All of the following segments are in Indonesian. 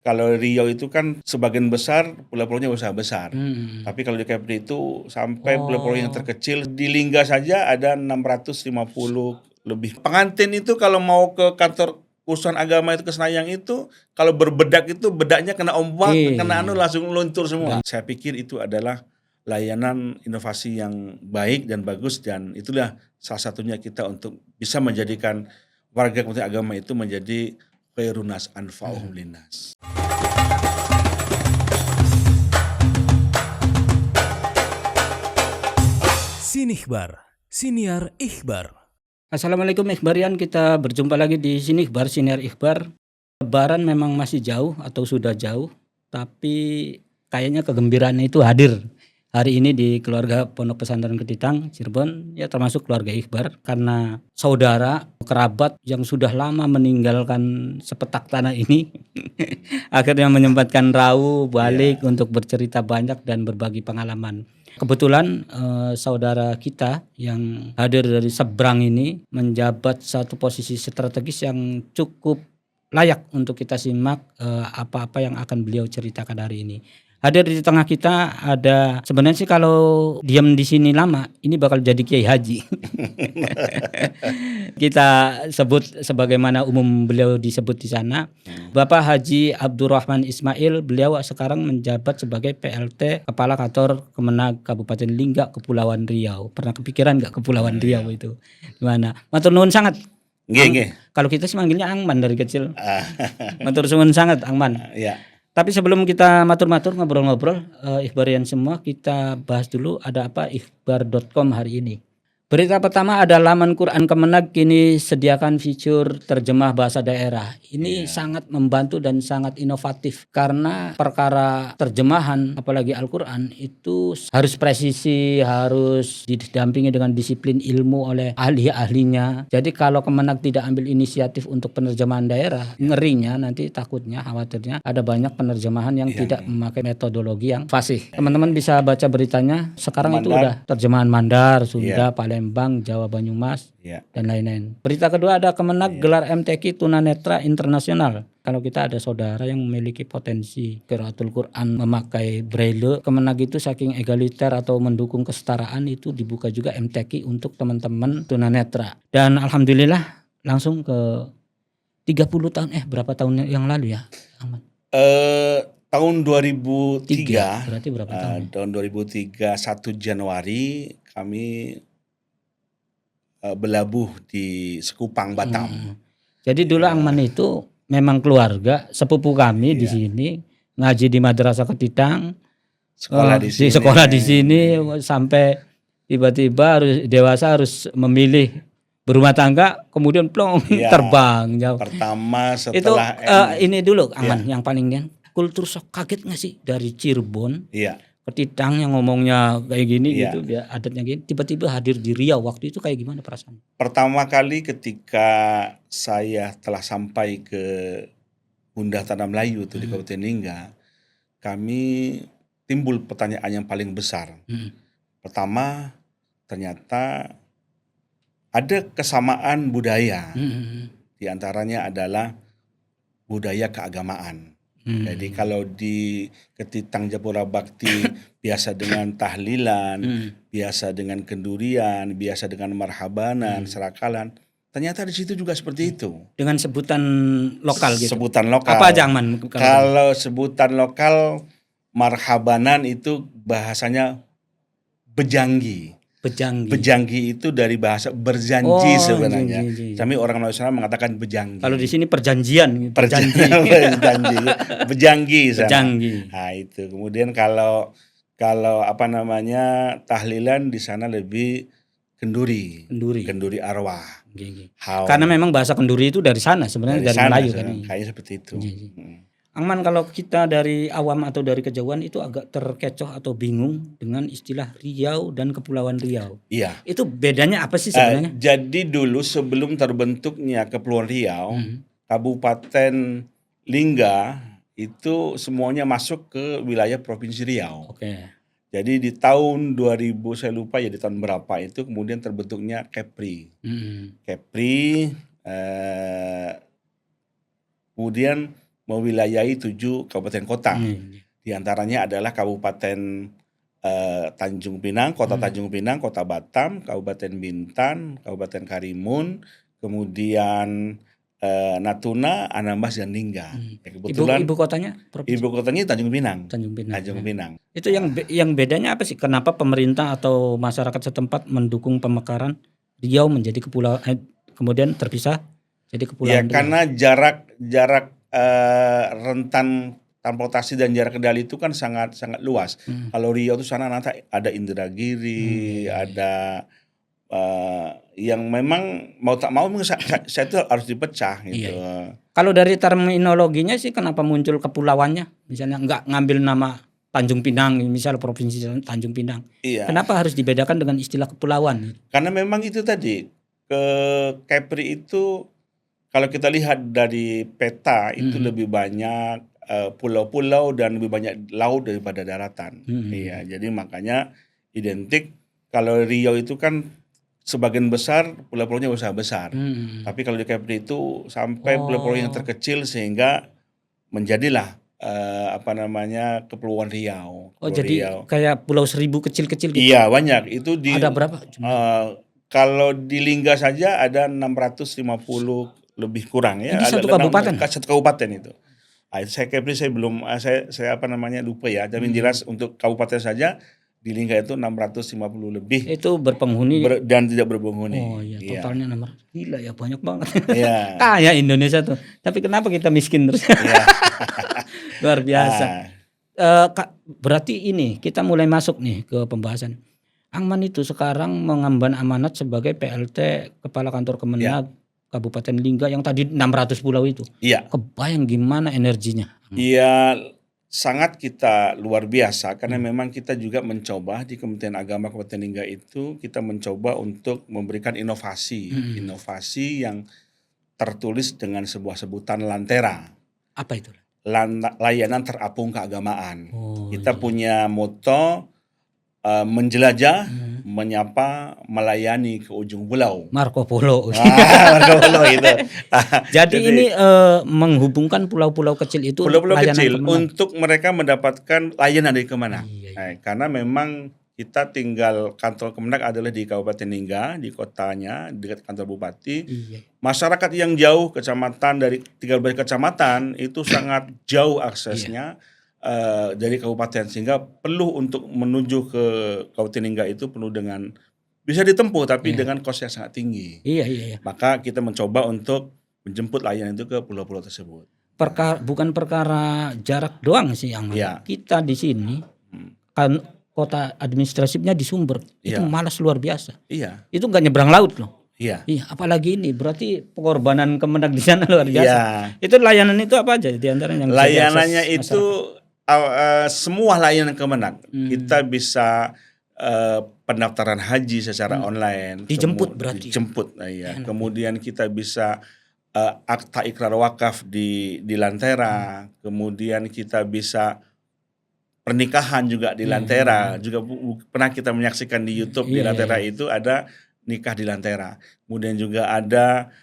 Kalau Riau itu kan sebagian besar pulau-pulaunya besar-besar. Hmm. Tapi kalau di Kepri itu sampai pulau-pulau yang Oh, terkecil di Lingga saja ada 650 lebih. Pengantin itu kalau mau ke kantor urusan agama itu ke Senayan itu kalau berbedak itu bedaknya kena ombak, kena anu iya. langsung luntur semua. Dan Saya pikir itu adalah layanan inovasi yang baik dan bagus dan itulah salah satunya kita untuk bisa menjadikan warga Kementerian Agama itu menjadi khairun nas anfa'uhum linnas. Sinihbar, Siniar Ikhbar. Assalamualaikum Ikhbarian, kita berjumpa lagi di sini Ikhbar Siniar Ikhbar. Lebaran memang masih jauh atau sudah jauh, tapi kayaknya kegembiraan itu hadir hari ini di keluarga Pondok Pesantren Ketitang, Cirebon, ya termasuk keluarga Ikhbar, karena saudara, kerabat yang sudah lama meninggalkan sepetak tanah ini akhirnya menyempatkan rauh balik untuk bercerita banyak dan berbagi pengalaman. Kebetulan saudara kita yang hadir dari seberang ini menjabat satu posisi strategis yang cukup layak untuk kita simak apa-apa yang akan beliau ceritakan hari ini. Hadir di tengah kita ada, sebenarnya sih kalau diam di sini lama ini bakal jadi Kiai Haji. Kita sebut sebagaimana umum beliau disebut di sana. Bapak Haji Abdurrahman Ismail, beliau sekarang menjabat sebagai PLT Kepala Kantor Kemenag Kabupaten Lingga, Kepulauan Riau. Pernah kepikiran nggak Kepulauan Riau itu gimana? Matur nuwun sangat. Nggih. Kalau kita sih manggilnya Angman dari kecil. Ah, Matur suwun sangat Angman. ya. Tapi sebelum kita matur-matur ngobrol-ngobrol, Ikhbarian semua, kita bahas dulu ada apa ikhbar.com hari ini. Berita pertama ada laman Quran Kemenag kini sediakan fitur terjemah bahasa daerah. Ini sangat membantu dan sangat inovatif karena perkara terjemahan apalagi Al-Quran itu harus presisi, harus didampingi dengan disiplin ilmu oleh ahli-ahlinya. Jadi kalau Kemenag tidak ambil inisiatif untuk penerjemahan daerah, ngerinya nanti takutnya, khawatirnya ada banyak penerjemahan yang tidak memakai metodologi yang fasih. Teman-teman bisa baca beritanya. Sekarang itu udah terjemahan Mandar, Sunda, Palembang, Jawa, Banyumas, dan lain-lain. Berita kedua ada Kemenag gelar MTQ Tunanetra Internasional. Kalau kita ada saudara yang memiliki potensi qiraatul Quran memakai braille, Kemenag itu saking egaliter atau mendukung kesetaraan itu dibuka juga MTQ untuk teman-teman tunanetra. Dan alhamdulillah langsung ke 30 tahun berapa tahun yang lalu ya, Ahmad? Tahun 2003, berarti berapa tahun? tahun 2003 1 Januari kami berlabuh di Sekupang, Batam. Jadi dulu Angman itu memang keluarga sepupu kami di sini, ngaji di Madrasah Ketitang, sekolah di sini sampai tiba-tiba harus dewasa harus memilih berumah tangga, kemudian plong terbang jauh. Pertama Itu setelah ini dulu Angman yang paling kan kultur shock, kaget nggak sih dari Cirebon, Ketitang yang ngomongnya kayak gini gitu, dia adatnya gini, tiba-tiba hadir di Riau, waktu itu kayak gimana perasaan? Pertama kali ketika saya telah sampai ke Bunda Tanah Melayu itu di Kabupaten Lingga, kami timbul pertanyaan yang paling besar. Pertama, ternyata ada kesamaan budaya. Di antaranya adalah budaya keagamaan. Jadi kalau di Ketitang Japura Bakti biasa dengan tahlilan, biasa dengan kendurian, biasa dengan marhabanan, serakalan. Ternyata di situ juga seperti itu. Dengan sebutan lokal gitu. Sebutan lokal. Apa aja Angman? Kalau sebutan lokal, marhabanan itu bahasanya bejanggi. Bejanggi itu dari bahasa berjanji sebenarnya. Kami orang Nasional mengatakan bejanggi. Kalau di sini perjanjian. Bejanggi sana. Bejanggi. Nah itu. Kemudian kalau apa namanya tahlilan di sana lebih kenduri arwah. Karena memang bahasa kenduri itu dari sana sebenarnya, dari Melayu kan. Kayaknya seperti itu. Angman, kalau kita dari awam atau dari kejauhan itu agak terkecoh atau bingung dengan istilah Riau dan Kepulauan Riau. Iya. Itu bedanya apa sih sebenarnya? Jadi dulu sebelum terbentuknya Kepulauan Riau, Kabupaten Lingga itu semuanya masuk ke wilayah Provinsi Riau. Jadi di tahun 2000 saya lupa ya di tahun berapa itu kemudian terbentuknya Kepri. Kepri kemudian mewilayahi 7 kabupaten kota. Hmm. Di antaranya adalah Kabupaten Tanjung Pinang, Kota Tanjung Pinang, Kota Batam, Kabupaten Bintan, Kabupaten Karimun, kemudian Natuna, Anambas, dan Lingga. Ya, kebetulan Ibu kotanya provinsi ibu kotanya Tanjung Pinang. Tanjung Pinang. Tanjung Pinang. Itu yang bedanya apa sih? Kenapa pemerintah atau masyarakat setempat mendukung pemekaran Riau menjadi kepulauan, kemudian terpisah jadi Ya, kepulauan Riau? karena jarak rentan transportasi dan jarak kendali itu kan sangat luas. Kalau Riau itu sana nanti ada Indragiri, ada yang memang mau tak mau saya itu harus dipecah gitu. Kalau dari terminologinya sih kenapa muncul kepulauannya? Misalnya nggak ngambil nama Tanjung Pinang, misal provinsi Tanjung Pinang. Iya. Kenapa harus dibedakan dengan istilah kepulauan? Karena memang itu tadi Kepri itu kalau kita lihat dari peta itu lebih banyak pulau-pulau dan lebih banyak laut daripada daratan. Iya, jadi makanya identik kalau Riau itu kan sebagian besar pulau-pulaunya besar-besar. Tapi kalau di Kepri itu sampai pulau-pulau yang terkecil sehingga menjadilah Kepulauan Riau. Oh, jadi kayak Pulau Seribu kecil-kecil gitu. Iya, banyak. Itu Ada berapa? Kalau di Lingga saja ada 650 lebih kurang ya. Ini satu Ada kabupaten? Satu kabupaten itu. Saya Kepri saya belum saya lupa ya. Tapi jelas untuk kabupaten saja di Lingga itu 650 lebih Itu berpenghuni dan tidak berpenghuni. Oh iya, totalnya nomor gila ya, banyak banget. Iya. Kaya Indonesia tuh. Tapi kenapa kita miskin terus? Iya. Luar biasa. Berarti ini kita mulai masuk nih ke pembahasan. Angman itu sekarang mengemban amanat sebagai PLT Kepala Kantor Kemenag Kabupaten Lingga yang tadi 600 pulau itu. Iya. Kebayang gimana energinya? Iya, sangat kita luar biasa karena memang kita juga mencoba di Kementerian Agama Kabupaten Lingga itu kita mencoba untuk memberikan inovasi yang tertulis dengan sebuah sebutan Lantera. Apa itu? Layanan terapung keagamaan. Kita punya moto menjelajah, menyapa, melayani ke ujung pulau. Marco Polo. Marco Polo itu. Jadi ini menghubungkan pulau-pulau kecil itu, pulau-pulau layanan kecil Kemenag. untuk mereka mendapatkan layanan dari Kemenag. Iya. Karena memang kita tinggal kantor Kemenag adalah di Kabupaten Lingga, di kotanya, dekat kantor bupati. Iya. Masyarakat yang jauh kecamatan dari 13 kecamatan itu sangat jauh aksesnya dari kabupaten, sehingga perlu untuk menuju ke Kabupaten Lingga itu perlu dengan bisa ditempuh tapi dengan kos yang sangat tinggi. Iya. Maka kita mencoba untuk menjemput layanan itu ke pulau-pulau tersebut. Bukan perkara jarak doang sih yang Iya. kita di sini kan kota administratifnya di Sumber itu malas luar biasa. Iya. Itu nggak nyebrang laut loh. Iya. Iya, apalagi ini berarti pengorbanan Kemenag di sana luar biasa. Iya. Itu layanan itu apa aja di antaranya yang bisa Layanannya diakses itu semua layanan Kemenag. Kita bisa pendaftaran haji secara online. Dijemput berarti. Dijemput, iya. Kemudian kita bisa akta ikrar wakaf di Lantera. Kemudian kita bisa pernikahan juga di Lantera. Juga pernah kita menyaksikan di YouTube di Lantera itu ada nikah di Lantera. Kemudian juga ada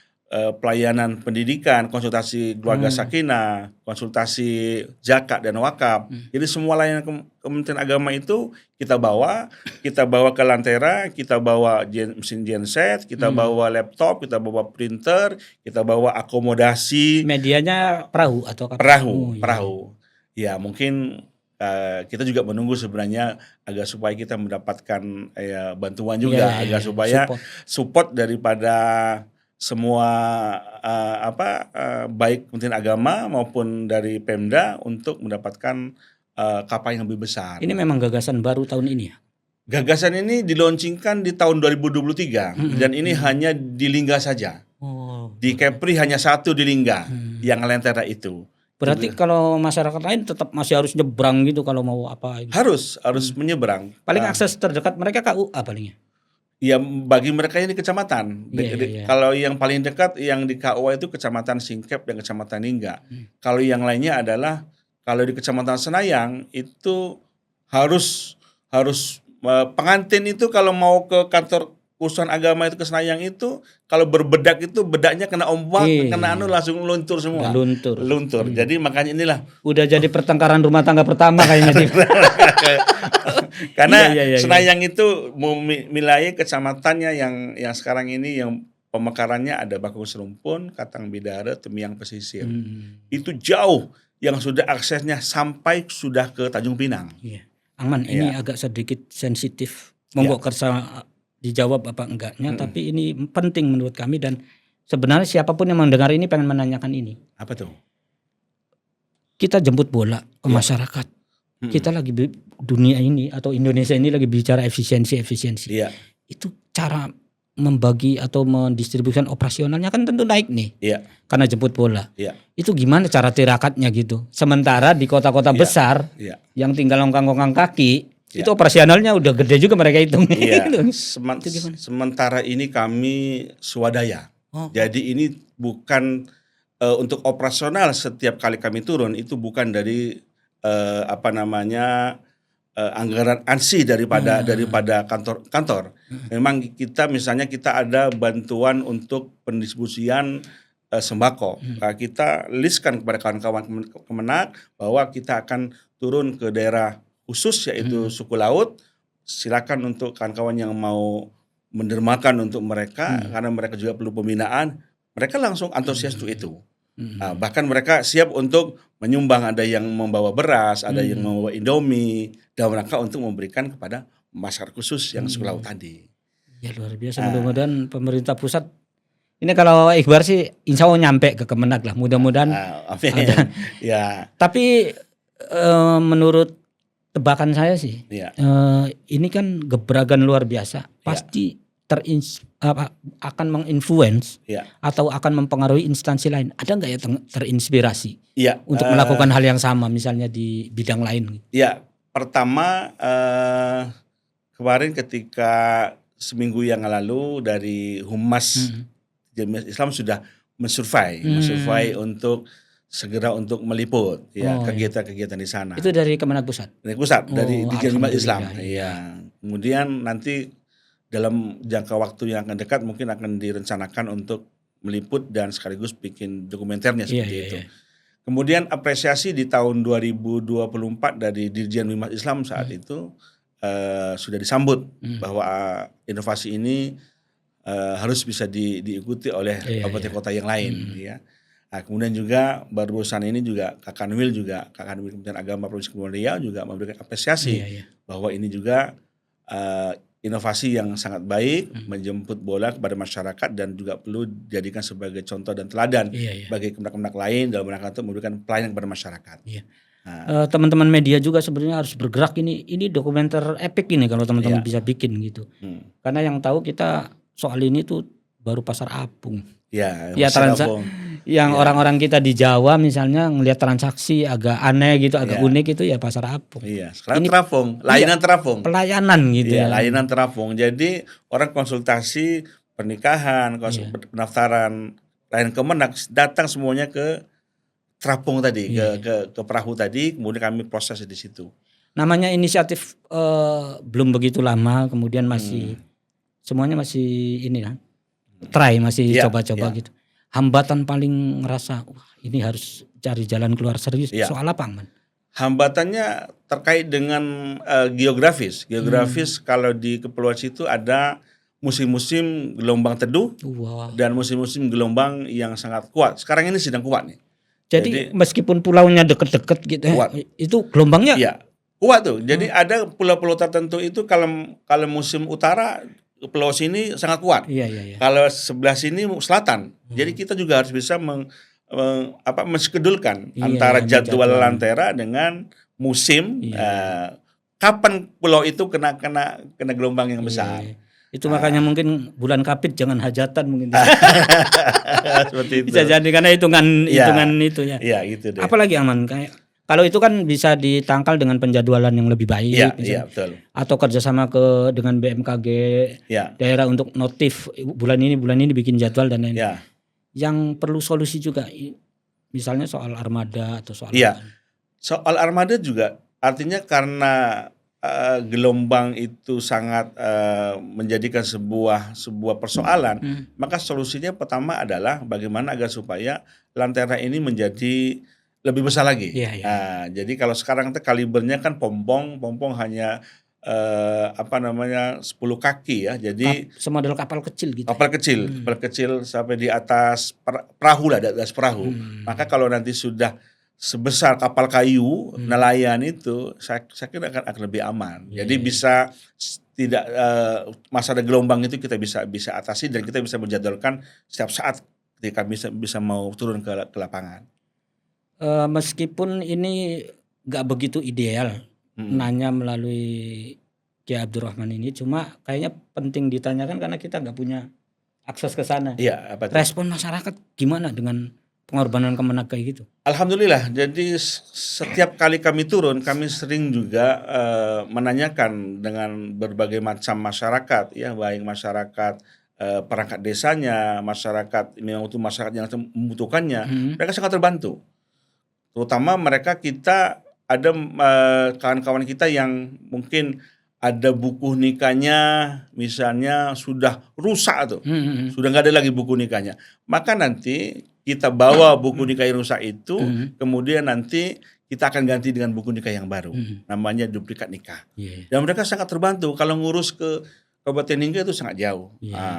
pelayanan pendidikan, konsultasi keluarga sakinah, konsultasi zakat dan wakaf. Jadi semua layanan Kementerian Agama itu kita bawa ke Lantera, kita bawa mesin genset, kita bawa laptop, kita bawa printer, kita bawa akomodasi. Medianya perahu atau kapal? Perahu. Ya, mungkin kita juga menunggu sebenarnya agar supaya kita mendapatkan bantuan juga, agar supaya support daripada semua baik Kementerian Agama maupun dari Pemda untuk mendapatkan kapal yang lebih besar. Ini memang gagasan baru tahun ini ya? Gagasan ini dilaunchingkan di tahun 2023 dan ini hanya di Lingga saja. Di Kepri hanya satu di Lingga yang Lentera itu. Berarti kalau masyarakat lain tetap masih harus nyebrang gitu kalau mau apa? Gitu. Harus menyeberang. Paling akses terdekat mereka KUA palingnya. Ya bagi mereka yang di kecamatan. Kalau yang paling dekat yang di KUA itu Kecamatan Singkep dan Kecamatan Lingga. Kalau yang lainnya adalah kalau di Kecamatan Senayang itu harus pengantin itu kalau mau ke kantor urusan agama itu ke Senayan itu kalau berbedak itu bedaknya kena ombak, kena langsung luntur semua. Luntur. Jadi makanya inilah udah jadi pertengkaran rumah tangga pertama kayaknya. karena Senayan itu wilayah kecamatannya yang sekarang ini yang pemekarannya ada Bakung Serumpun, Katang Bidara, Temiang Pesisir. Itu jauh yang sudah aksesnya sampai sudah ke Tanjung Pinang. Iya. Aman, ini agak sedikit sensitif. Monggo kersa dijawab apa enggaknya, tapi ini penting menurut kami dan sebenarnya siapapun yang mendengar ini pengen menanyakan ini. Apa tuh? Kita jemput bola ke masyarakat. Kita lagi dunia ini atau Indonesia ini lagi bicara efisiensi. Iya. Itu cara membagi atau mendistribusikan operasionalnya kan tentu naik nih. Iya. Karena jemput bola. Iya. Itu gimana cara tirakatnya gitu. Sementara di kota-kota besar yang tinggal longkang-longkang kaki itu operasionalnya udah gede juga mereka hitung. Iya. Sementara ini kami swadaya. Jadi ini bukan untuk operasional setiap kali kami turun itu bukan dari anggaran ANSI daripada kantor. Memang kita misalnya kita ada bantuan untuk pendistribusian sembako. Kita listkan kepada kawan-kawan Kemenag bahwa kita akan turun ke daerah khusus yaitu suku laut. Silakan untuk kawan-kawan yang mau mendermakan untuk mereka karena mereka juga perlu pembinaan. Mereka langsung antusias untuk itu. Bahkan mereka siap untuk menyumbang, ada yang membawa beras, ada yang membawa Indomie dalam rangka untuk memberikan kepada masyarakat khusus yang suku laut tadi. Ya luar biasa. Mudah-mudahan pemerintah pusat ini kalau Ikhbar sih insya Allah nyampe ke Kemenag lah. Mudah-mudahan ada. Ya. Tapi menurut tebakan saya sih, ini kan gebrakan luar biasa. Pasti akan menginfluence atau akan mempengaruhi instansi lain. Ada nggak ya terinspirasi untuk melakukan hal yang sama, misalnya di bidang lain? Ya, pertama kemarin ketika seminggu yang lalu dari Humas Jamiah Islam sudah mensurvei untuk segera untuk meliput kegiatan-kegiatan di sana. Itu dari Kemenag Pusat? Dari pusat, dari Jamiah Islam. Iya. Kemudian nanti dalam jangka waktu yang akan dekat mungkin akan direncanakan untuk meliput dan sekaligus bikin dokumenternya seperti itu. Kemudian apresiasi di tahun 2024 dari Dirjen Bimas Islam saat itu sudah disambut bahwa inovasi ini harus bisa diikuti oleh kabupaten kota yang lain. Ya. Nah, kemudian juga barusan ini juga Kak Kanwil Kementerian Agama Provinsi Kepulauan Riau juga memberikan apresiasi bahwa ini juga inovasi yang sangat baik, menjemput bola kepada masyarakat dan juga perlu dijadikan sebagai contoh dan teladan bagi kemenag-kemenag lain dalam rangka untuk memberikan pelayanan kepada masyarakat. Teman-teman media juga sebenarnya harus bergerak, ini dokumenter epic ini kalau teman-teman bisa bikin gitu. Karena yang tahu kita soal ini tuh baru Pasar Apung. Yang orang-orang kita di Jawa misalnya ngelihat transaksi agak aneh gitu, agak unik itu ya Pasar Apung. Sekarang ini, terapung, layanan terapung. Pelayanan gitu ya. Layanan terapung. Jadi orang konsultasi pernikahan, pendaftaran, layanan Kemenag datang semuanya ke terapung tadi, ke perahu tadi, kemudian kami proses di situ. Namanya inisiatif belum begitu lama, kemudian masih semuanya masih ini kan. Masih coba-coba gitu. Hambatan paling ngerasa wah ini harus cari jalan keluar serius soal apa, Man? Hambatannya terkait dengan geografis. Kalau di Kepulauan situ ada musim-musim gelombang teduh dan musim-musim gelombang yang sangat kuat. Sekarang ini sedang kuat nih. Jadi meskipun pulaunya deket-deket gitu itu gelombangnya kuat tuh. Jadi ada pulau-pulau tertentu itu kalau musim utara pulau sini sangat kuat. Kalau sebelah sini selatan. Jadi kita juga harus bisa menskedulkan antara jadwal lantera dengan musim. Kapan pulau itu kena gelombang yang besar. Itu makanya mungkin bulan Kapit jangan hajatan mungkin. Seperti itu. Bisa jadi karena hitungan itu ya. Iya, gitu deh. Apalagi aman kayak kalau itu kan bisa ditangkal dengan penjadwalan yang lebih baik, betul. Atau kerjasama dengan BMKG daerah untuk notif bulan ini bikin jadwal dan lain-lain. Yang perlu solusi juga, misalnya soal armada atau soal soal armada juga artinya karena gelombang itu sangat menjadikan sebuah persoalan, maka solusinya pertama adalah bagaimana agar supaya lantera ini menjadi lebih besar lagi. Iya, iya. Jadi kalau sekarang kalibernya kan pompong hanya 10 kaki ya. Jadi Semodel kapal kecil gitu. kapal kecil sampai di atas perahu lah, di atas perahu. Maka kalau nanti sudah sebesar kapal kayu nelayan itu, saya kira akan lebih aman. Iya, Jadi iya. bisa tidak masalah gelombang itu kita bisa atasi dan kita bisa menjadwalkan setiap saat ketika bisa mau turun ke lapangan. Meskipun ini nggak begitu ideal nanya melalui Kiai Abdurrahman ini, cuma kayaknya penting ditanyakan karena kita nggak punya akses ke sana. Iya, apa itu? Respon masyarakat gimana dengan pengorbanan Kemenag kayak gitu? Alhamdulillah, jadi setiap kali kami turun, kami sering juga menanyakan dengan berbagai macam masyarakat, ya, baik masyarakat perangkat desanya, masyarakat memang itu masyarakat yang membutuhkannya, mereka sangat terbantu. Terutama kita ada kawan-kawan kita yang mungkin ada buku nikahnya misalnya sudah rusak tuh, sudah nggak ada lagi buku nikahnya. Maka nanti kita bawa buku nikah yang rusak itu, kemudian nanti kita akan ganti dengan buku nikah yang baru, namanya duplikat nikah. Dan mereka sangat terbantu. Kalau ngurus ke Kabupaten Ningga itu sangat jauh.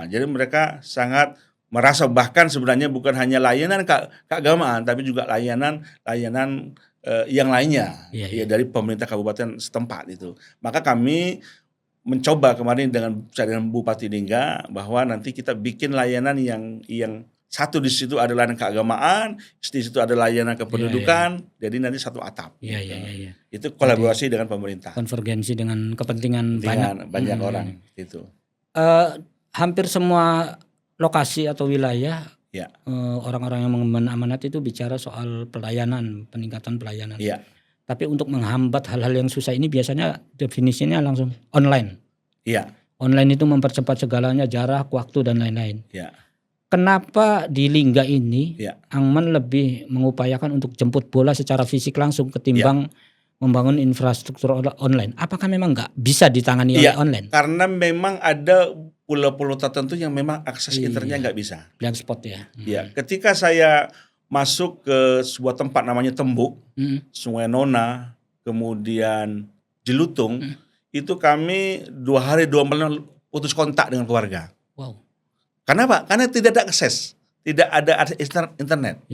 Jadi mereka sangat merasa bahkan sebenarnya bukan hanya layanan keagamaan, tapi juga layanan yang lainnya ya dari pemerintah kabupaten setempat itu. Maka kami mencoba kemarin dengan Bupati Ningga bahwa nanti kita bikin layanan yang satu di situ ada layanan keagamaan, di situ ada layanan kependudukan, jadi nanti satu atap. Itu kolaborasi dengan pemerintah. Konvergensi dengan kepentingan banyak orang itu. Hampir semua lokasi atau wilayah orang-orang yang mengemban amanat itu bicara soal pelayanan, peningkatan pelayanan. Tapi untuk menghambat hal-hal yang susah ini biasanya definisinya langsung online. Online itu mempercepat segalanya, jarak, waktu dan lain-lain. Kenapa di Lingga ini Angman lebih mengupayakan untuk jemput bola secara fisik langsung ketimbang membangun infrastruktur online? Apakah memang nggak bisa ditangani oleh online? Karena memang ada pulau-pulau tertentu yang memang akses internetnya nggak bisa. Blank spot ya. Ketika saya masuk ke sebuah tempat namanya Tembuk, Sungai Nona, kemudian Jelutung, itu kami 2 hari 2 malam putus kontak dengan keluarga. Wow. Kenapa? Karena tidak ada akses, tidak ada internet.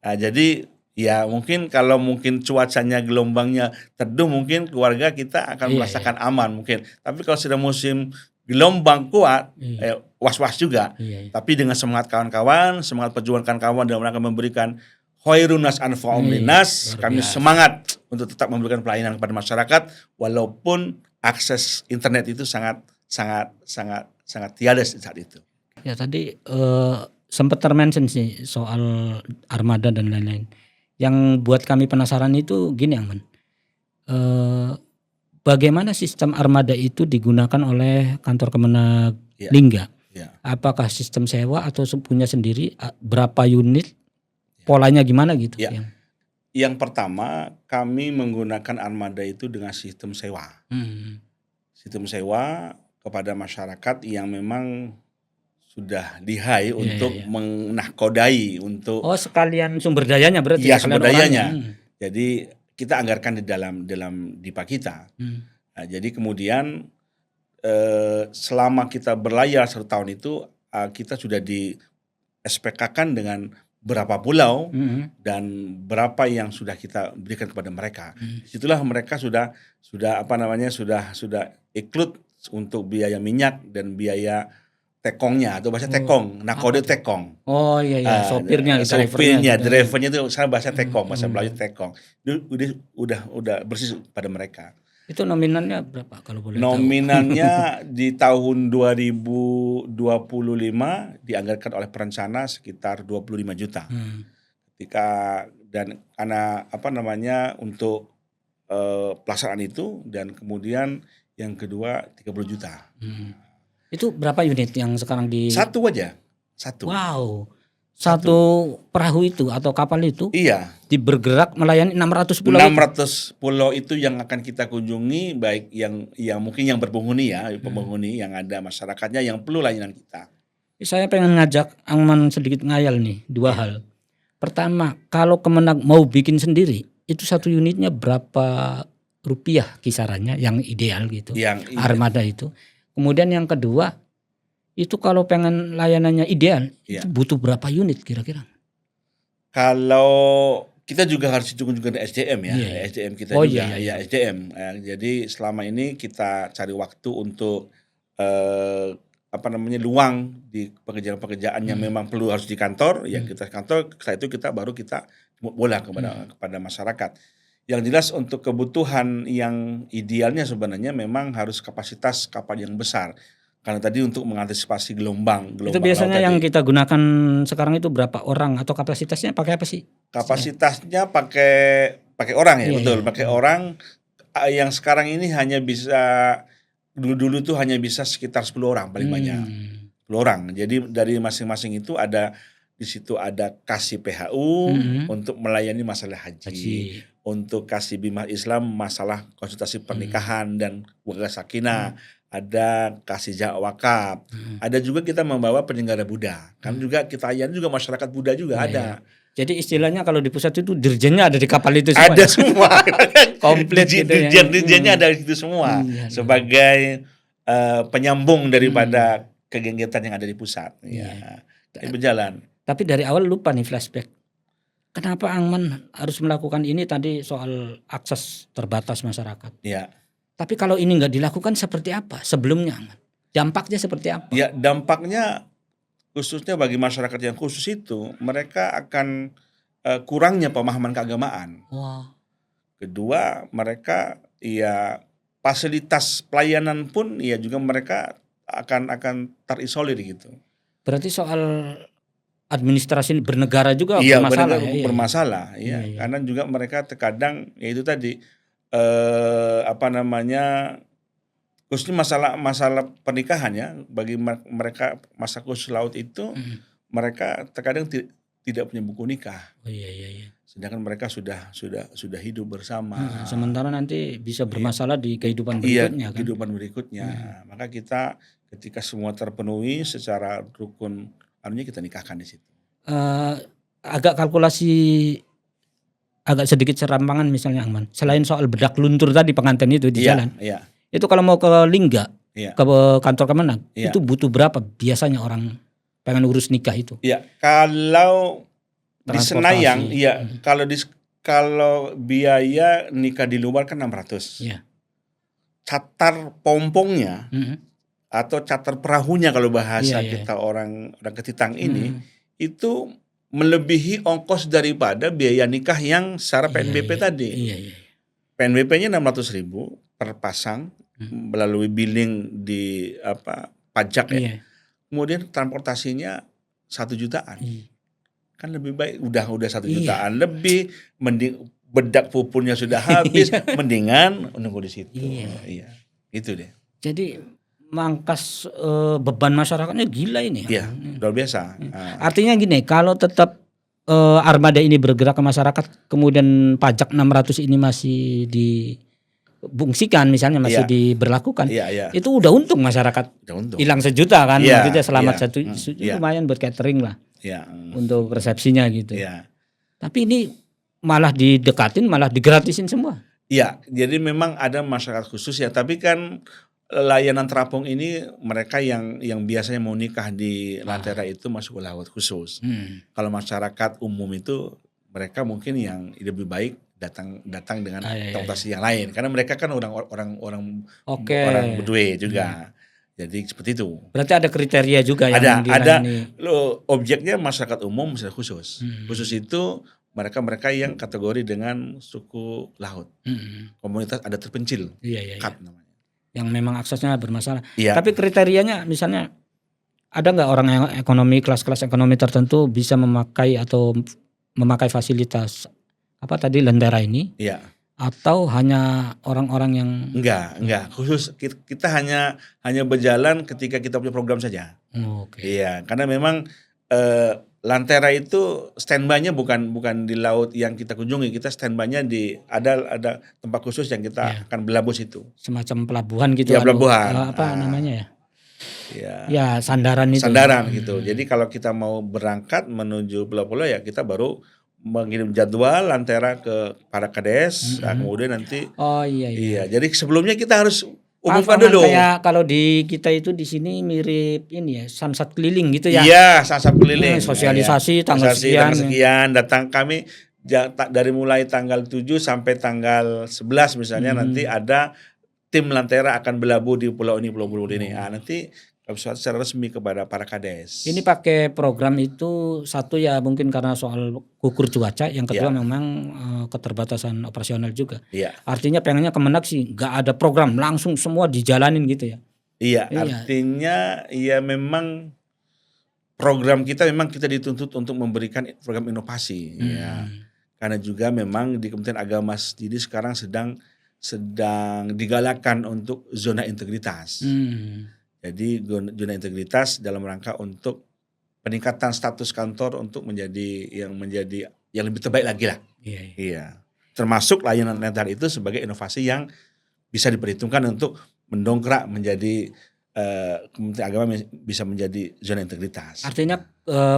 Nah, jadi ya mungkin kalau cuacanya gelombangnya teduh, mungkin keluarga kita akan merasakan aman mungkin. Tapi kalau sudah musim gelombang kuat, was-was juga. Tapi dengan semangat kawan-kawan, semangat perjuangan kawan-kawan dalam rangka memberikan khairunas anfa'um linnas, kami semangat untuk tetap memberikan pelayanan kepada masyarakat walaupun akses internet itu sangat tiada saat itu. Ya tadi sempat termention sih soal armada dan lain-lain. Yang buat kami penasaran itu gini, Angman. Bagaimana sistem armada itu digunakan oleh kantor Kemenag Lingga? Apakah sistem sewa atau punya sendiri? Berapa unit? Polanya gimana gitu? Yang pertama kami menggunakan armada itu dengan sistem sewa. Sistem sewa kepada masyarakat yang memang sudah di-hire untuk menahkodai untuk sekalian sumber dayanya berarti. Sumber dayanya. Jadi kita anggarkan di dalam DIPA kita. Nah, jadi kemudian selama kita berlayar 1 tahun itu kita sudah di SPK-kan dengan berapa pulau dan berapa yang sudah kita berikan kepada mereka. Disitulah mereka sudah include untuk biaya minyak dan biaya tekongnya atau bahasa tekong, nakode tekong. Sopirnya, drivernya itu saya bahasa tekong, bahasa Melayu tekong. Udah bersih pada mereka. Itu nominalnya berapa kalau boleh Nominalnya di tahun 2025 dianggarkan oleh perencana sekitar 25 juta. Dan karena untuk pelaksanaan itu, dan kemudian yang kedua 30 juta. Itu berapa unit yang sekarang di? Satu aja. Satu. Wow. Satu perahu itu atau kapal itu Iya, bergerak melayani 600 pulau itu. 600 pulau itu yang akan kita kunjungi, baik yang mungkin yang berpenghuni ya, penghuni yang ada masyarakatnya yang perlu layanan kita. Saya pengen ngajak Angman sedikit ngayal nih, dua hal. Pertama, kalau Kemenag mau bikin sendiri, itu satu unitnya berapa rupiah kisarannya yang ideal gitu, Yang armada itu. Kemudian yang kedua, itu kalau pengen layanannya ideal, itu butuh berapa unit kira-kira? Kalau kita juga harus hitung juga di SDM ya, SDM kita Oh, juga, iya. ya SDM. Jadi selama ini kita cari waktu untuk luang di pekerjaan-pekerjaan yang memang perlu harus di kantor, ya kita kantor. Setelah itu kita baru bola kepada masyarakat. Yang jelas untuk kebutuhan yang idealnya sebenarnya memang harus kapasitas kapal yang besar. Karena tadi untuk mengantisipasi gelombang Itu biasanya laut yang tadi. kita gunakan sekarang itu berapa orang atau kapasitasnya pakai apa sih? Kapasitasnya pakai orang ya, Iya, betul, iya. pakai orang. Yang sekarang ini hanya bisa, dulu tuh hanya bisa sekitar 10 orang paling banyak. 10 orang. Jadi dari masing-masing itu di situ ada kasih PHU untuk melayani masalah haji. Untuk kasih Bima Islam masalah konsultasi pernikahan dan keluarga sakinah. Ada kasih wakaf. Ada juga kita membawa penyelenggara Buddha. Kan juga kita layani juga masyarakat Buddha juga ada. Jadi istilahnya kalau di pusat itu dirjennya ada di kapal itu semua. Ada semua. Komplit gitu ya. Dirjennya ada di situ semua. Sebagai penyambung daripada kegiatan yang ada di pusat. Ya. Ini berjalan. Tapi dari awal lupa nih flashback. Kenapa Angman harus melakukan ini tadi soal akses terbatas masyarakat? Ya. Tapi kalau ini nggak dilakukan seperti apa sebelumnya? Dampaknya seperti apa? Ya, dampaknya khususnya bagi masyarakat yang khusus itu, mereka akan kurangnya pemahaman keagamaan. Wah. Kedua, mereka ya fasilitas pelayanan pun ya juga mereka akan terisolir gitu. Berarti soal administrasi bernegara juga Iya, bermasalah. Bermasalah, ya. Iya. Karena juga mereka terkadang ya itu tadi khususnya masalah pernikahan ya, bagi mereka masa khusus laut itu mereka terkadang tidak punya buku nikah. Oh, iya. Sedangkan mereka sudah hidup bersama. Sementara nanti bisa bermasalah di kehidupan berikutnya. Iya, kehidupan berikutnya. Maka kita ketika semua terpenuhi secara rukun, kita nikahkan di situ. Agak kalkulasi agak sedikit serampangan misalnya Angman. Selain soal bedak luntur tadi pengantin itu di jalan. Iya. Itu kalau mau ke Lingga, ke kantor Kemenag, Iya. itu butuh berapa biasanya orang pengen urus nikah itu? Iya, kalau di Transportasi. Senayan, iya, kalau biaya nikah di luar kan 600. Iya. Catar pompongnya atau catar perahunya kalau bahasa Iya. kita orang ketitang ini itu melebihi ongkos daripada biaya nikah yang secara PNBP tadi. Iya. PNBP-nya 600.000 per pasang melalui billing di pajak ya. Iya. Kemudian transportasinya 1 jutaan. Iya. Kan lebih baik udah 1 Iya. jutaan lebih, mending bedak pupurnya sudah habis, mendingan nunggu di situ. Iya. Itu deh. Jadi mangkas beban masyarakatnya gila ini. Iya, luar biasa. Artinya gini, kalau tetap armada ini bergerak ke masyarakat, kemudian pajak 600 ini masih dibungsikan misalnya, masih diberlakukan, itu udah untung masyarakat. Udah untung. Hilang 1 juta kan, maksudnya selamat 1 juta, lumayan buat catering lah, untuk resepsinya gitu. Tapi ini malah didekatin, malah digratisin semua. Iya, jadi memang ada masyarakat khusus ya, tapi kan layanan terapung ini mereka yang biasanya mau nikah di Lentera itu masuk ke laut khusus. Kalau masyarakat umum itu mereka mungkin yang lebih baik datang dengan transportasi yang lain, karena mereka kan orang Bedouin juga. Jadi seperti itu. Berarti ada kriteria juga yang ada dilayani. Objeknya masyarakat umum misalnya khusus. Khusus itu mereka yang kategori dengan suku laut. Komunitas ada terpencil. Iya. KAT namanya. Yang memang aksesnya bermasalah. Iya. Tapi kriterianya misalnya ada nggak orang yang kelas-kelas ekonomi tertentu bisa memakai fasilitas Lentera ini? Iya. Atau hanya orang-orang yang enggak khusus kita hanya berjalan ketika kita punya program saja. Oke. Iya, karena memang Lantera itu standby-nya bukan di laut yang kita kunjungi, kita standby-nya di ada tempat khusus yang kita akan berlabuh situ. Semacam pelabuhan gitu. Ya, pelabuhan. Apa namanya ya? Ya, Ya sandaran itu. sandaran gitu. Jadi kalau kita mau berangkat menuju pulau-pulau ya kita baru mengirim jadwal Lantera ke para kades, kemudian nanti. Oh iya. Iya, jadi sebelumnya kita harus umumkan Pahaman dulu. kayak kalau di kita itu di sini mirip ini ya, samsat keliling gitu ya. Iya, sasar keliling. Sosialisasi Iya. tanggal Tanggal sekian. sekian, datang kami dari mulai tanggal 7 sampai tanggal 11 misalnya nanti ada tim Lantera akan berlabuh di pulau ini, pulau ini. Nanti secara resmi kepada para kades. Ini pakai program itu satu ya mungkin karena soal gugur cuaca, yang kedua memang keterbatasan operasional juga. Iya. Artinya pengennya Kemenak sih nggak ada program, langsung semua dijalanin gitu ya. Iya, artinya ya memang program kita memang kita dituntut untuk memberikan program inovasi ya. Karena juga memang di Kementerian Agama sendiri sekarang sedang digalakkan untuk zona integritas. Jadi zona integritas dalam rangka untuk peningkatan status kantor untuk menjadi yang lebih terbaik lagi lah. Iya. Termasuk layanan Lantera itu sebagai inovasi yang bisa diperhitungkan untuk mendongkrak menjadi Kementerian Agama bisa menjadi zona integritas. Artinya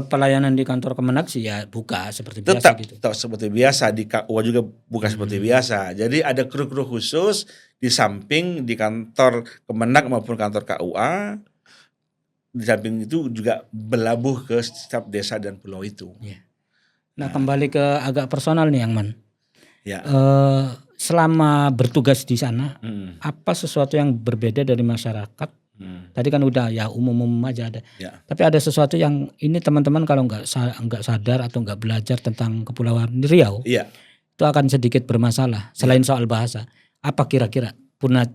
pelayanan di kantor Kemenak sih ya buka seperti biasa gitu. Tetap seperti biasa, di KUA juga buka seperti biasa. Jadi ada kru-kru khusus di samping di kantor Kemenak maupun kantor KUA. Di samping itu juga berlabuh ke setiap desa dan pulau itu. Nah, kembali ke agak personal nih, Yang Man. Ya. Selama bertugas di sana, apa sesuatu yang berbeda dari masyarakat? Tadi kan udah ya umum-umum aja ada. Tapi ada sesuatu yang ini teman-teman kalau nggak sadar atau nggak belajar tentang Kepulauan Riau, itu akan sedikit bermasalah. Selain soal bahasa, apa kira-kira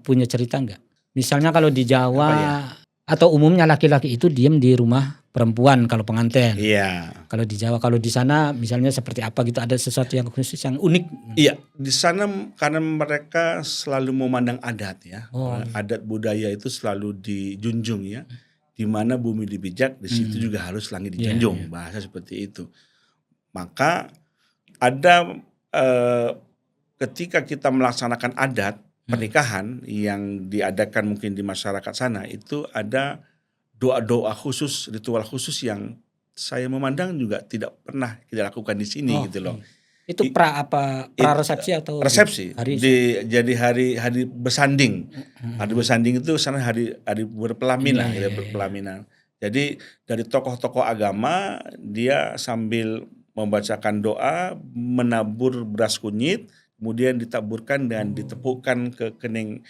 punya cerita nggak? Misalnya kalau di Jawa atau umumnya laki-laki itu diem di rumah perempuan kalau pengantin. Kalau di Jawa, kalau di sana misalnya seperti apa gitu, ada sesuatu yang khusus yang unik. Iya, di sana karena mereka selalu memandang adat ya. Adat budaya itu selalu dijunjung ya. Di mana bumi dipijak, di situ juga harus langit dijunjung. Bahasa seperti itu. Maka ada ketika kita melaksanakan adat pernikahan yang diadakan mungkin di masyarakat sana, itu ada doa-doa khusus, ritual khusus yang saya memandang juga tidak pernah kita lakukan di sini gitu loh. Itu pra resepsi atau resepsi? Jadi hari bersanding. Hari bersanding itu sana hari berpelaminan, berpelaminan. Jadi dari tokoh-tokoh agama dia sambil membacakan doa, menabur beras kunyit, kemudian ditaburkan dan ditepukkan ke kening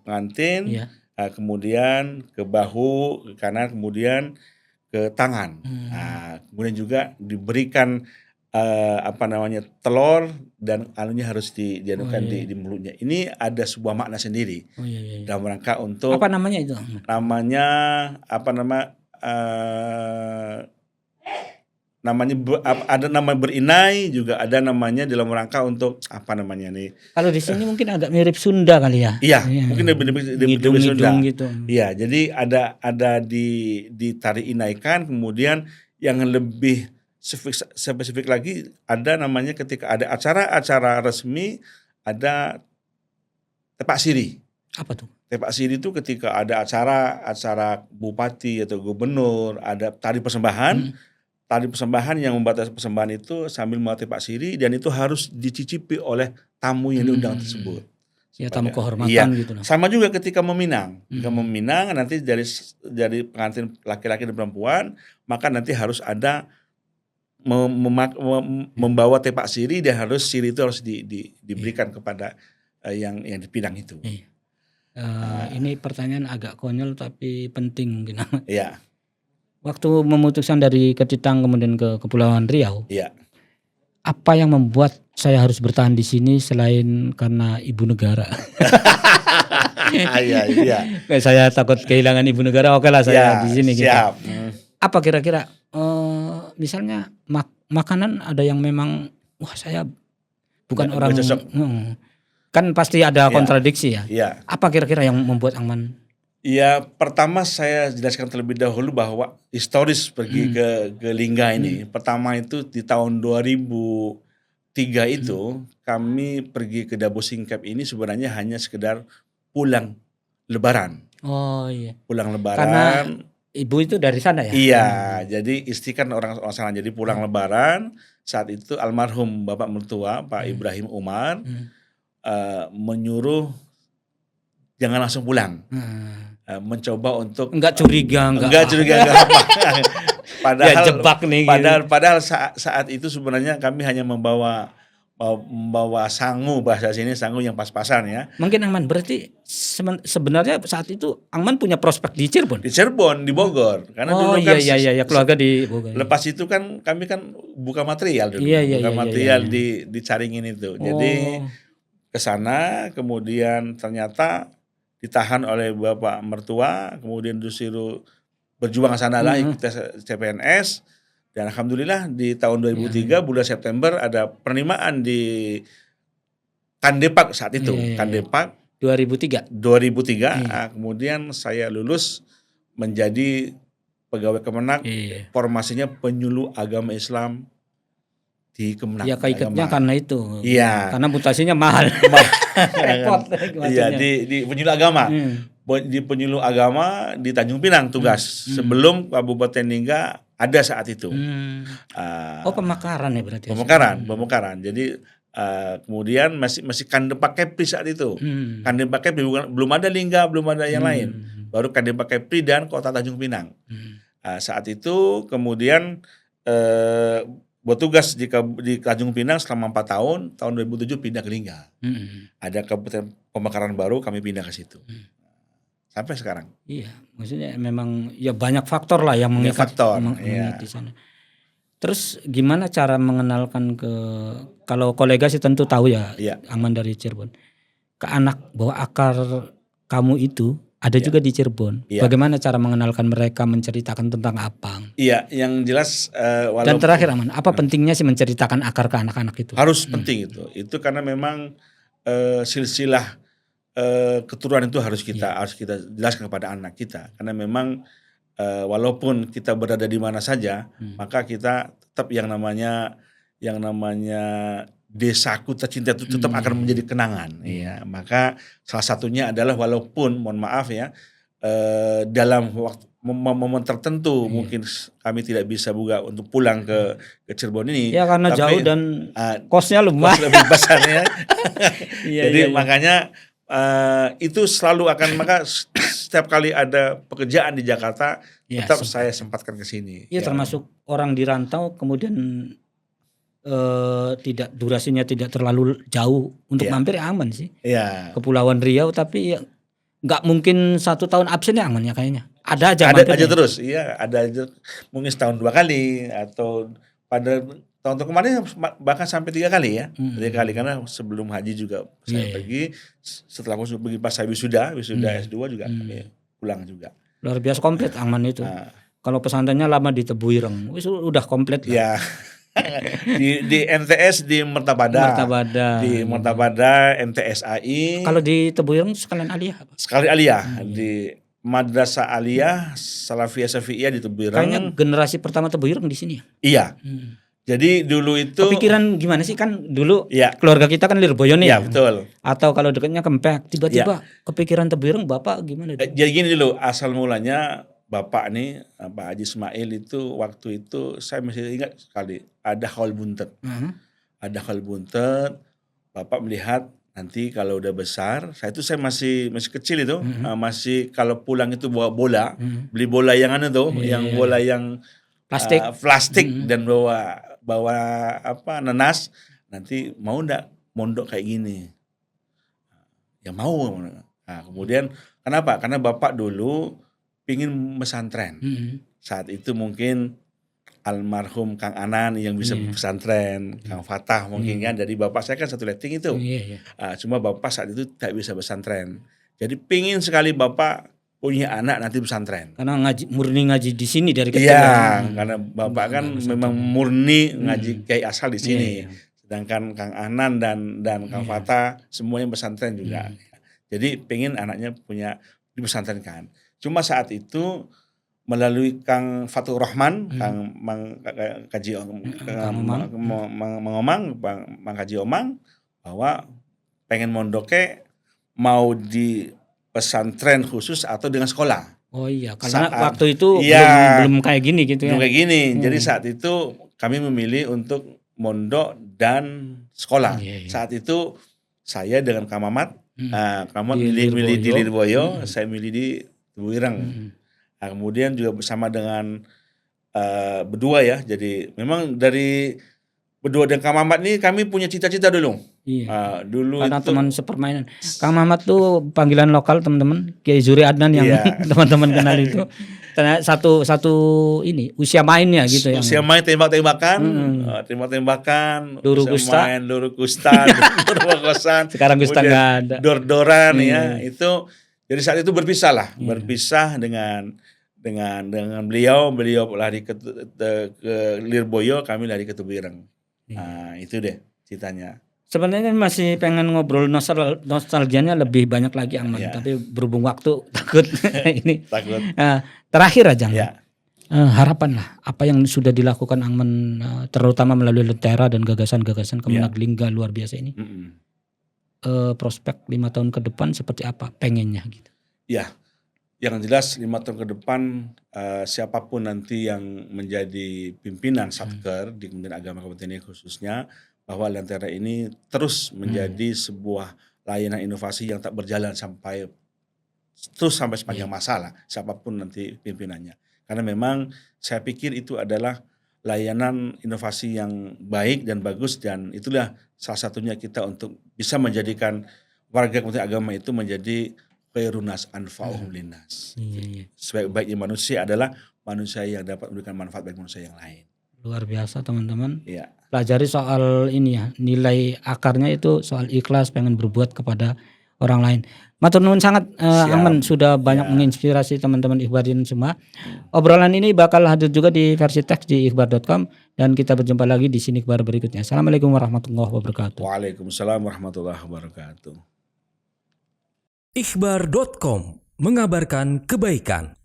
pengantin, kemudian ke bahu, ke kanan, kemudian ke tangan. Kemudian juga diberikan telur dan anunya harus dianukan di mulutnya. Ini ada sebuah makna sendiri dalam rangka untuk apa namanya itu? Namanya ada nama berinai, juga ada namanya dalam rangka untuk apa namanya nih. Kalau di sini mungkin agak mirip Sunda kali ya. Iya, mungkin lebih Sunda. Gitu. Iya, jadi ada ditari inaikan, kemudian yang lebih spesifik lagi ada namanya ketika ada acara-acara resmi ada tepak siri. Apa tuh? Tepak siri itu ketika ada acara bupati atau gubernur, ada tari persembahan. Tari persembahan yang membatasi persembahan itu sambil membawa tepak siri, dan itu harus dicicipi oleh tamu yang diundang tersebut. Ya, tamu kehormatan gitu. Sama juga ketika meminang. Ketika meminang nanti dari pengantin laki-laki dan perempuan, maka nanti harus ada membawa tepak siri, dan siri itu harus diberikan kepada yang dipinang itu. Ini pertanyaan agak konyol tapi penting mungkin. Iya. Waktu memutuskan dari Ketitang kemudian ke Kepulauan Riau, apa yang membuat saya harus bertahan di sini selain karena ibu negara? Iya. Saya takut kehilangan ibu negara, oke lah saya di sini. Siap. Gitu. Apa kira-kira misalnya makanan ada yang memang saya bukan orang kan pasti ada kontradiksi ya. Iya. Apa kira-kira yang membuat Angman Ya, pertama saya jelaskan terlebih dahulu bahwa historis pergi ke Lingga ini. Pertama itu di tahun 2003 itu kami pergi ke Dabo Singkep ini sebenarnya hanya sekedar pulang lebaran. Oh iya. Pulang Karena lebaran. ibu itu dari sana ya? Iya, jadi istri kan orang sana. Jadi pulang lebaran saat itu almarhum Bapak mertua Pak Ibrahim Umar menyuruh jangan langsung pulang. Mencoba untuk Enggak curiga, enggak curiga enggak apa. Ya jebak nih gitu. Padahal saat itu sebenarnya kami hanya membawa sangu, bahasa sini sangu yang pas-pasan ya. Mungkin Angman berarti sebenarnya saat itu Angman punya prospek di Cirebon. Di Cirebon, di Bogor. Karena Oh dulu kan iya keluarga di Bogor. lepas itu kan kami kan buka material dulu. Iya, buka iya, material iya. di Caringin itu. Jadi ke sana kemudian ternyata ditahan oleh Bapak mertua, kemudian disuruh berjuang ke sana lah ikut tes CPNS. Dan alhamdulillah di tahun 2003 bulan September ada penerimaan di Kandepak saat itu. Iya. Kandepak 2003. 2003. Kemudian saya lulus menjadi pegawai Kemenak. Iya. Formasinya penyuluh agama Islam di Kemenak. Ya keikatnya karena itu. Iya. Karena mutasinya mahal. Repot. Iya di penyuluh agama. Di penyuluh agama di Tanjung Pinang tugas sebelum Kabupaten Lingga ada saat itu. Pemekaran ya berarti. Pemekaran. Jadi kemudian masih Kandepak Kepri saat itu. Kandepak Kepri belum ada Lingga, belum ada yang lain. Baru Kandepak Kepri dan Kota Tanjung Pinang. Saat itu kemudian bertugas di Tanjung Pinang selama 4 tahun. Tahun 2007 pindah ke Lingga. Ada kabupaten pemekaran baru, kami pindah ke situ. Sampai sekarang. Iya, maksudnya memang ya banyak faktor lah yang mengikat di sana. Terus gimana cara mengenalkan kalau kolega sih tentu tahu ya, Angman dari Cirebon. Ke anak bahwa akar kamu itu ada juga di Cirebon. Bagaimana cara mengenalkan mereka, menceritakan tentang Apang? Iya, yang jelas dan terakhir Angman, apa pentingnya sih menceritakan akar ke anak-anak itu? Harus penting itu. Itu karena memang silsilah keturunan itu harus kita jelaskan kepada anak kita, karena memang walaupun kita berada di mana saja, maka kita tetap yang namanya desaku tercinta itu tetap akan menjadi kenangan. Ya, maka salah satunya adalah walaupun mohon maaf ya dalam waktu momen tertentu mungkin kami tidak bisa juga untuk pulang ke Cirebon ini. Ya karena jauh dan kosnya lumayan. Kos lebih besar ya. Jadi makanya itu selalu akan, maka setiap kali ada pekerjaan di Jakarta tetap saya sempatkan ke sini. Iya, termasuk orang di rantau kemudian tidak durasinya tidak terlalu jauh untuk mampir aman sih. Iya. Kepulauan Riau, tapi ya nggak mungkin 1 tahun absen ya aman ya kayaknya. Ada aja terus. Iya, ada aja mungkin setahun 2 kali atau pada tahun kemarin bahkan sampai 3 kali ya. 3 kali karena sebelum haji juga saya pergi, setelah pergi pas saya wisuda S2 juga pulang juga. Luar biasa komplit Angman itu. Kalau pesantrennya lama di Tebuireng, udah komplit lah. Ya. di MTS di Mertabada. Di Mertabada MTSAI. Kalau di Tebuireng sekalian aliyah apa? Sekali aliyah di Madrasah Aliyah Salafiyah Syafi'iyah di Tebuireng. Kayaknya generasi pertama Tebuireng di sini ya. Iya. Jadi dulu itu kepikiran gimana sih, kan dulu keluarga kita kan Lirboyo nih. Iya, betul. Atau kalau dekatnya Kempek, tiba-tiba kepikiran Tebuireng Bapak gimana? Jadi gini dulu, asal mulanya Bapak nih, Pak Haji Ismail itu waktu itu saya masih ingat sekali, ada haul buntet. Ada haul buntet, Bapak melihat nanti kalau udah besar, saya masih kecil itu, masih kalau pulang itu bawa bola, beli bola yang yang bola yang plastik dan bawa nanas, nanti mau ndak mondok kayak gini? Ya mau. Nah, kemudian kenapa? Karena Bapak dulu pingin pesantren. Saat itu mungkin almarhum Kang Anan yang bisa pesantren, Kang Fatah mungkin kan, dari Bapak saya kan satu letting itu. Cuma Bapak saat itu tak bisa pesantren. Jadi pingin sekali Bapak punya anak nanti pesantren. Karena murni ngaji di sini dari kecil. Iya, karena Bapak kan memang murni ngaji kiai asal di sini. Sedangkan Kang Anan dan Kang Fatah semuanya pesantren juga. Jadi pengen anaknya punya dipesantrenkan. Cuma saat itu melalui Kang Fatur Rahman, Kang Mang Kaji Mangomang, Mang Kaji Omang, bahwa pengen mondoknya mau di pesantren khusus atau dengan sekolah. Oh iya, karena Saat- waktu itu Iya. belum kayak gini gitu ya. Belum kayak gini. Jadi saat itu kami memilih untuk mondok dan sekolah. Iya, iya. Saat itu saya dengan Kang Mamat, Kang Mamat Di milih di Lirboyo. Lirboyo, saya milih di Tebuireng. Nah, kemudian juga bersama dengan berdua ya. Jadi memang dari berdua dengan Kang Mamat ini kami punya cita-cita dulu. Iya. Dulu Karena itu teman sepermainan. Kang Mamat tuh panggilan lokal teman-teman. Kiai Zuri Adnan yang Iya. teman-teman kenal itu. Ternyata satu ini usia mainnya gitu yang. usia main tembak-tembakan, tembak-tembakan, Luru usia Gusta. main luru kustan, luru kosan. Sekarang Gusta kemudian nggak ada. Dor-doran ya, itu jadi saat itu berpisah lah, berpisah dengan beliau lari ke Lirboyo, kami lari ke Tebuireng. Nah, itu deh ceritanya. Sebenarnya masih pengen ngobrol nostalgianya lebih banyak lagi Angman, Iya. tapi berhubung waktu takut ini. Takut. Terakhir aja, Angman. Ya. Harapan lah apa yang sudah dilakukan Angman, terutama melalui Lentera dan gagasan-gagasan Kemenag Lingga luar biasa ini. Prospek 5 tahun ke depan seperti apa pengennya gitu. Ya, yang jelas 5 tahun ke depan siapapun nanti yang menjadi pimpinan Satker di Kementerian Agama Kabupaten ini khususnya, bahwa Lentera ini terus menjadi sebuah layanan inovasi yang tak berjalan sampai sepanjang masa lah, siapapun nanti pimpinannya. Karena memang saya pikir itu adalah layanan inovasi yang baik dan bagus, dan itulah salah satunya kita untuk bisa menjadikan warga Kementerian Agama itu menjadi khairunas anfa'uhum linnas. Iya. Sebaik-baiknya manusia adalah manusia yang dapat memberikan manfaat bagi manusia yang lain. Luar biasa teman-teman. Iya. Pelajari soal ini ya, nilai akarnya itu soal ikhlas, pengen berbuat kepada orang lain. Matur nuwun sangat Angman, sudah banyak menginspirasi teman-teman Ikhbarian semua. Obrolan ini bakal hadir juga di versi teks di ikhbar.com, dan kita berjumpa lagi di Sini Ikhbar berikutnya. Assalamualaikum warahmatullahi wabarakatuh. Waalaikumsalam warahmatullahi wabarakatuh. Ikhbar.com mengabarkan kebaikan.